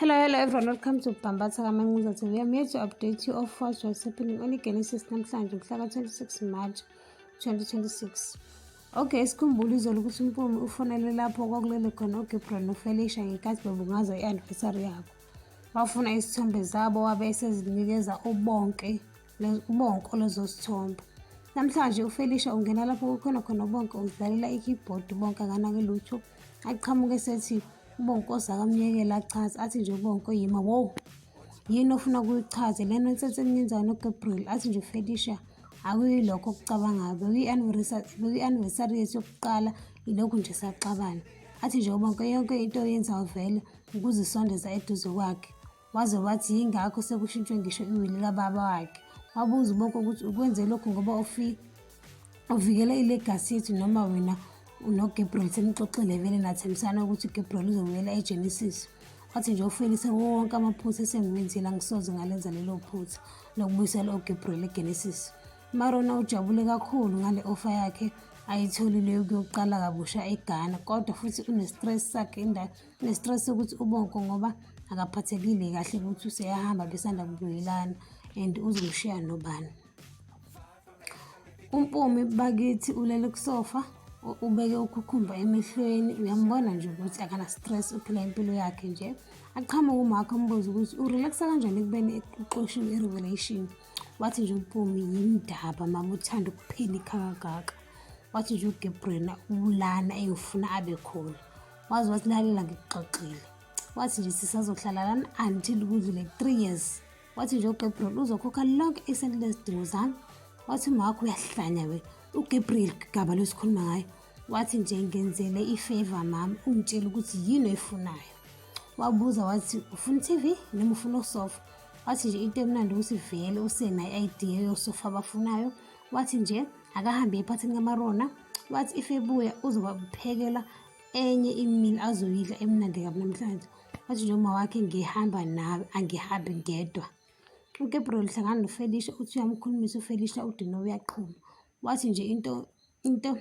Hello everyone, welcome to Bambatha Kamanguza TV. I'm here to update you of what's happening on iGenesis namhlanje mhla 26 March 2026. Okay, sikhumbule izolo ukuthi uMpumi ufonele lapho kwakulele khona uGabriel noFelicia ngenkathi bebungaza i-anniversary yabo. Bafuna izithombe zabo wabe esezinikeza ubonke lezo sithombe. Namhlanje uFelicia ungena lapho kukhona khona ubonke udlalela i-keyboard bonke akanake lutho. Aqhamuke sethi uBonkosi akamnyekela achaza athi nje uBonko yima wo yini ofuna kuyichaze lena nsense eninzana noGabriel athi nje uFelicia akuyilokho okucabangayo beyi-anniversary yethu yokuqala ilokhu nje saxabana athi nje uBonko yonke into yenza vele ukuzisondeza eduze kwakhe waze wathi yingakho sekushintshwe ngisho iwili kababa wakhe wabuza uBonko ukuthi ukwenze lokhu ngoba uvikele ilegacy yethu noma wena unoGabriel semxoxile vele nathembisana ukuthi uGabriel uzobuyela eGenesis wathi nje uFelicia wonke amaphutha esengiwenzile angisoze ngalenza lelo phutha lokubuyisela uGabriel eGenesis. Marona ujabule kakhulu ngale offer yakhe ayitholile yokuqala kabusha eGhana kodwa futhi une-stress une-stress ukuthi uBonko ngoba akaphathekile kahle ukuthi useyahamba besanda kubuyelana and uzomshiya nobani. Umpumi bakithi ulele kusofa ubeke ukhukhumba emehlweni uyambona nje ukuthi akana stress uphila impilo yakhe nje aqhamuka uMark ambuza ukuthi urelaxa kanjani ekubeni uxoshiwe eRevelation wathi nje umpumi yindaba mama uthanda ukuphila ikhakaka wathi nje uGabriel ulana eyofuna abe khona wazi wathi lalela ngikuxoxile wathi nje sisazohlala lana until kudlule 3 years wathi nje uGabriel uzokhokha lonke isenti lezidingo zami wathi uMark uyahlanya we uGabriel igaba lesikhuluma ngayo wathi nje ngenzele ifavor mama ungitshela ukuthi yini oyifunayo wabuza wathi ufuna TV noma ufuna usofa wathi nje into emnandi ukuthi vele usenayo idea yosofa abafunayo wathi nje akahambe ephathini kaMarona wathi if ebuya uzobaphekela enye imini azoyidla emnandi kabi namhlanje wathi nje uma wakhe ngihamba nawe angihambi ngedwa. uGabriel hlangana noFelicia uthi uyamkhulumisa uFelicia udino uyaqhuma wathi nje into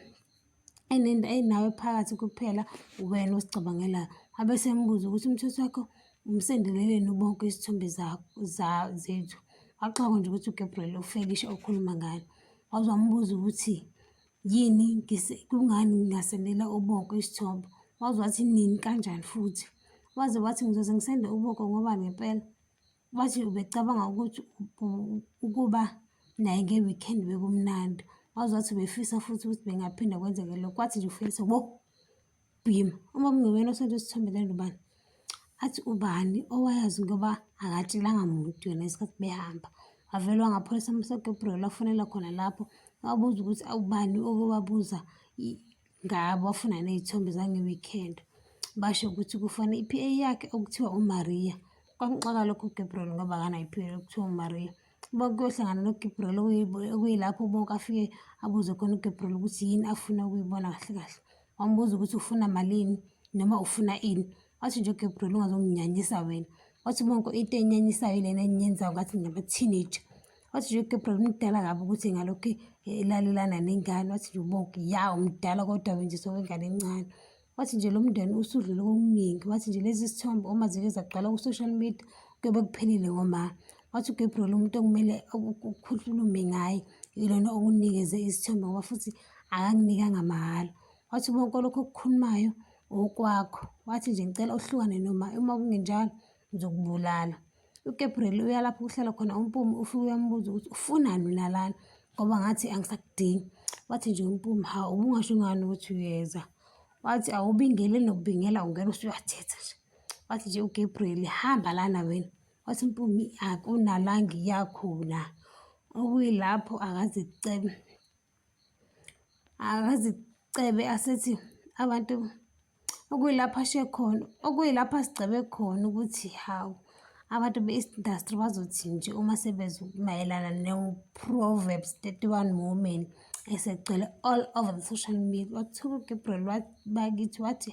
enawe phakathi kuphela wena osicabangelayo abe sembuza ukuthi umthetho wakho umsendeleleni uBonke izithombe zethu waxoxa nje ukuthi uGabriel uFelicia okhuluma ngani waze wambuza ukuthi yini kungani ngingasendela uBonke isithombe waze wathi nini kanjani futhi waze wathi ngizoze ngisende uBonke ngoba ngempela wathi ubecabanga ukuthi ukuba naye ngeweekend bekumnandi waze wathi befisa futhi ukuthi bengaphinda kwenzeke lokho kwathi nje uFelicia wo bhima uma kungewena osento isithombe lento ubani athi ubani owayazi ngoba akatshelanga muntu yena isikhathi behamba wavela wangapholisa uGabriel wafonela khona lapho wabuza ukuthi awubani okubabuza ngabo wafuna nezithombe zangeweekend basho ukuthi kufana iPA yakhe okuthiwa uMaria kwamxaka lokho uGabriel ngoba akana iPA okuthiwa uMaria bonke ohlangana noGabriel okuyilapho bonke afike abuze khona uGabriel ukuthi yini afuna ukuyibona kahle kahle wambuza ukuthi ufuna malini noma ufuna ini wathi nje uGabriel ungazonginyanyisa wena wathi bonke into enyanyisayo lena enyenzayo ngathi ngaba-teenager wathi nje uGabriel umdala kabi ukuthi ngalokho elalelana nengane wathi nje bonke ya umdala kodwa wenziso wengane encane wathi nje lo mndeni usudlule okuningi wathi nje lezi sithombe uma zike zagcwala ku-social media kuyobe kuphelile ngoma wathi uGabriel umuntu okumele ukukhulume ngaye ilona okunikeze izithombe ngoba futhi akanginikanga mahhala wathi bonke lokho okukhulumayo okwakho wathi nje ngicela uhlukane noma uma kungenjalo ngizokubulala. uGabriel uyalapho kuhlala khona umpumi ufike uyambuza ukuthi ufunani wena lana ngoba ngathi angisakudingi wathi nje umpumi hawu ubungasho ngani ukuthi uyeza wathi awubingele nokubingela ungena usuyathetha nje wathi nje uGabriel hamba lana wena wathi umpumi akunalangi yakhona okuyilapho akazicebe asethi abantu okuyilapho ashiye khona okuyilapho asicebe khona ukuthi hawu abantu be-industry bazothi nje uma sebezumayelana no-Proverbs 31 women esegcwele all over the social media wathi uGabriel bakithi wathi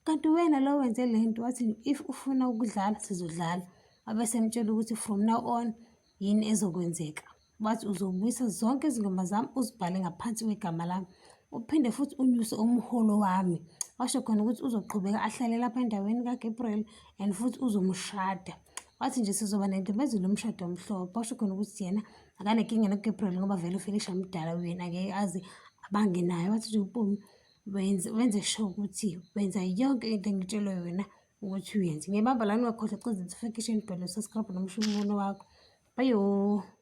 kanti wena lo wenze lento wathi if ufuna ukudlala sizodlala abesemtshela ukuthi from now on yini ezokwenzeka wathi uzobuyisa zonke izingoma zami uzibhale ngaphansi kwegama lami uphinde futhi unyuse umholo wami washo khona ukuthi uzoqhubeka ahlale lapha endaweni kaGabriel and futhi uzomshada. Wathi nje sizoba nentembezelo yomshado omhlophe. Washo khona ukuthi yena akanenkinga noGabriel ngoba vele uFelicia mdala, yena angeke aze abange naye. Wathi nje uPumi wenze sure ukuthi wenza yonke into engitshelwe yona ukuthi uyenze. Ngiyabamba la, ungakhohlwa ukuciza notification bell, subscribe nomsho umbono wakho. Bayo.